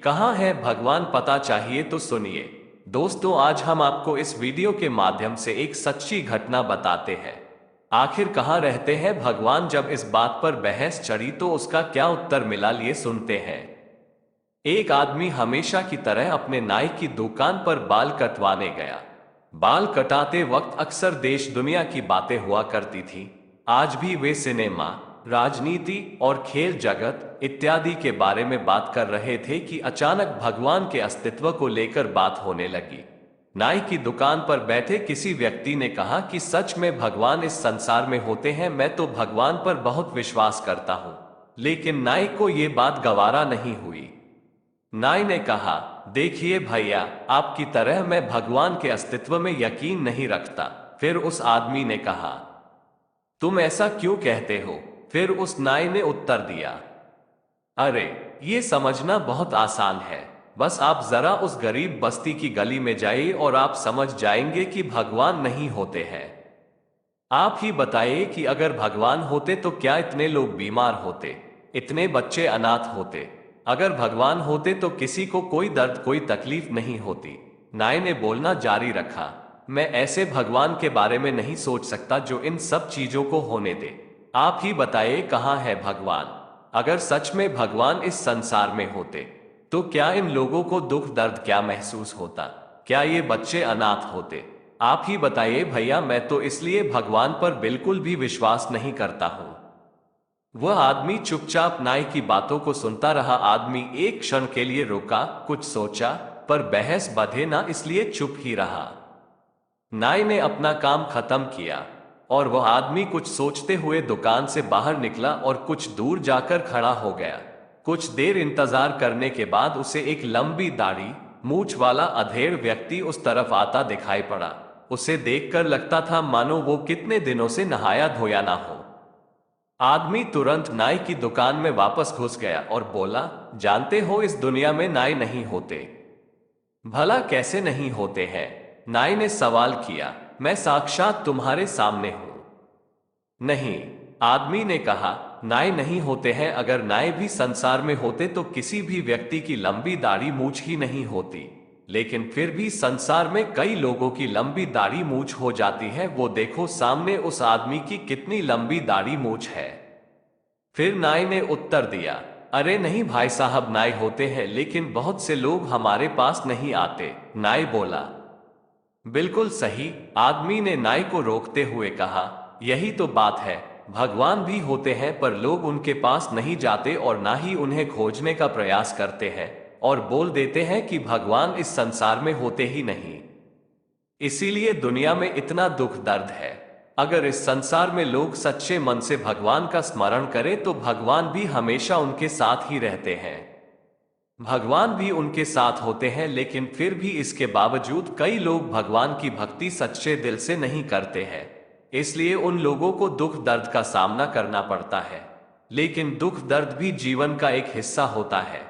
कहाँ है भगवान, पता चाहिए तो सुनिए। दोस्तों, आज हम आपको इस वीडियो के माध्यम से एक सच्ची घटना बताते हैं। आखिर कहाँ रहते हैं भगवान। जब इस बात पर बहस चढ़ी तो उसका क्या उत्तर मिला, लिए सुनते हैं। एक आदमी हमेशा की तरह अपने नाई की दुकान पर बाल कटवाने गया। बाल कटाते वक्त अक्सर देश दुनिया की बातें हुआ करती थी। आज भी वे सिनेमा, राजनीति और खेल जगत इत्यादि के बारे में बात कर रहे थे कि अचानक भगवान के अस्तित्व को लेकर बात होने लगी। नाई की दुकान पर बैठे किसी व्यक्ति ने कहा कि सच में भगवान इस संसार में होते हैं। मैं तो भगवान पर बहुत विश्वास करता हूं। लेकिन नाई को ये बात गवारा नहीं हुई। नाई ने कहा, देखिए भैया, आपकी तरह मैं भगवान के अस्तित्व में यकीन नहीं रखता। फिर उस आदमी ने कहा, तुम ऐसा क्यों कहते हो। फिर उस नाई ने उत्तर दिया, अरे, ये समझना बहुत आसान है। बस आप जरा उस गरीब बस्ती की गली में जाइए और आप समझ जाएंगे कि भगवान नहीं होते हैं। आप ही बताइए कि अगर भगवान होते तो क्या इतने लोग बीमार होते, इतने बच्चे अनाथ होते। अगर भगवान होते तो किसी को कोई दर्द, कोई तकलीफ नहीं होती। नाई ने बोलना जारी रखा, मैं ऐसे भगवान के बारे में नहीं सोच सकता जो इन सब चीजों को होने दे। आप ही बताइए कहाँ है भगवान। अगर सच में भगवान इस संसार में होते तो क्या इन लोगों को दुख दर्द क्या महसूस होता, क्या ये बच्चे अनाथ होते। आप ही बताइए भैया। मैं तो इसलिए भगवान पर बिल्कुल भी विश्वास नहीं करता हूं। वह आदमी चुपचाप नाई की बातों को सुनता रहा। आदमी एक क्षण के लिए रुका, कुछ सोचा, पर बहस बधे ना, इसलिए चुप ही रहा। नाई ने अपना काम खत्म किया और वह आदमी कुछ सोचते हुए दुकान से बाहर निकला और कुछ दूर जाकर खड़ा हो गया। कुछ देर इंतजार करने के बाद उसे एक लंबी दाढ़ी, मूछ वाला अधेड़ व्यक्ति उस तरफ आता दिखाई पड़ा। उसे देखकर लगता था मानो वो कितने दिनों से नहाया धोया ना हो। आदमी तुरंत नाई की दुकान में वापस घुस गया और बोला, जानते हो इस दुनिया में नाई नहीं होते। भला कैसे नहीं होते हैं। नाई ने सवाल किया, मैं साक्षात तुम्हारे सामने हूं। नहीं, आदमी ने कहा, नाई नहीं होते हैं। अगर नाई भी संसार में होते तो किसी भी व्यक्ति की लंबी दाढ़ी मूछ ही नहीं होती। लेकिन फिर भी संसार में कई लोगों की लंबी दाढ़ी मूछ हो जाती है। वो देखो सामने उस आदमी की कितनी लंबी दाढ़ी मूछ है। फिर नाई ने उत्तर दिया, अरे नहीं भाई साहब, नाई होते हैं लेकिन बहुत से लोग हमारे पास नहीं आते। नाई बोला, बिल्कुल सही। आदमी ने नाई को रोकते हुए कहा, यही तो बात है। भगवान भी होते हैं पर लोग उनके पास नहीं जाते और ना ही उन्हें खोजने का प्रयास करते हैं और बोल देते हैं कि भगवान इस संसार में होते ही नहीं। इसीलिए दुनिया में इतना दुख दर्द है। अगर इस संसार में लोग सच्चे मन से भगवान का स्मरण करें तो भगवान भी हमेशा उनके साथ ही रहते हैं। भगवान भी उनके साथ होते हैं, लेकिन फिर भी इसके बावजूद कई लोग भगवान की भक्ति सच्चे दिल से नहीं करते हैं। इसलिए उन लोगों को दुख दर्द का सामना करना पड़ता है। लेकिन दुख दर्द भी जीवन का एक हिस्सा होता है।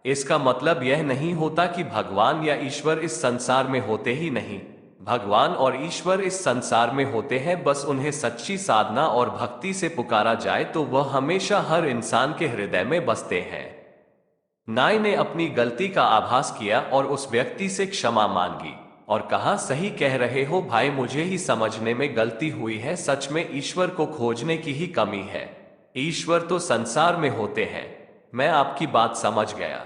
इसका मतलब यह नहीं होता कि भगवान या ईश्वर इस संसार में होते ही नहीं। भगवान और ईश्वर इस संसार में होते हैं, बस उन्हें सच्ची साधना और भक्ति से पुकारा जाए तो वह हमेशा हर इंसान के हृदय में बसते हैं। नाई ने अपनी गलती का आभास किया और उस व्यक्ति से क्षमा मांगी और कहा, सही कह रहे हो भाई, मुझे ही समझने में गलती हुई है। सच में ईश्वर को खोजने की ही कमी है। ईश्वर तो संसार में होते हैं। मैं आपकी बात समझ गया।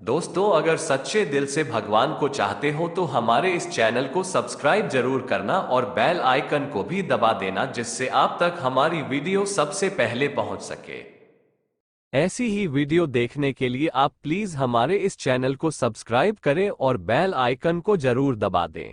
दोस्तों, अगर सच्चे दिल से भगवान को चाहते हो तो हमारे इस चैनल को सब्सक्राइब जरूर करना और बेल आइकन को भी दबा देना, जिससे आप तक हमारी वीडियो सबसे पहले पहुंच सके। ऐसी ही वीडियो देखने के लिए आप प्लीज हमारे इस चैनल को सब्सक्राइब करें और बेल आइकन को जरूर दबा दें।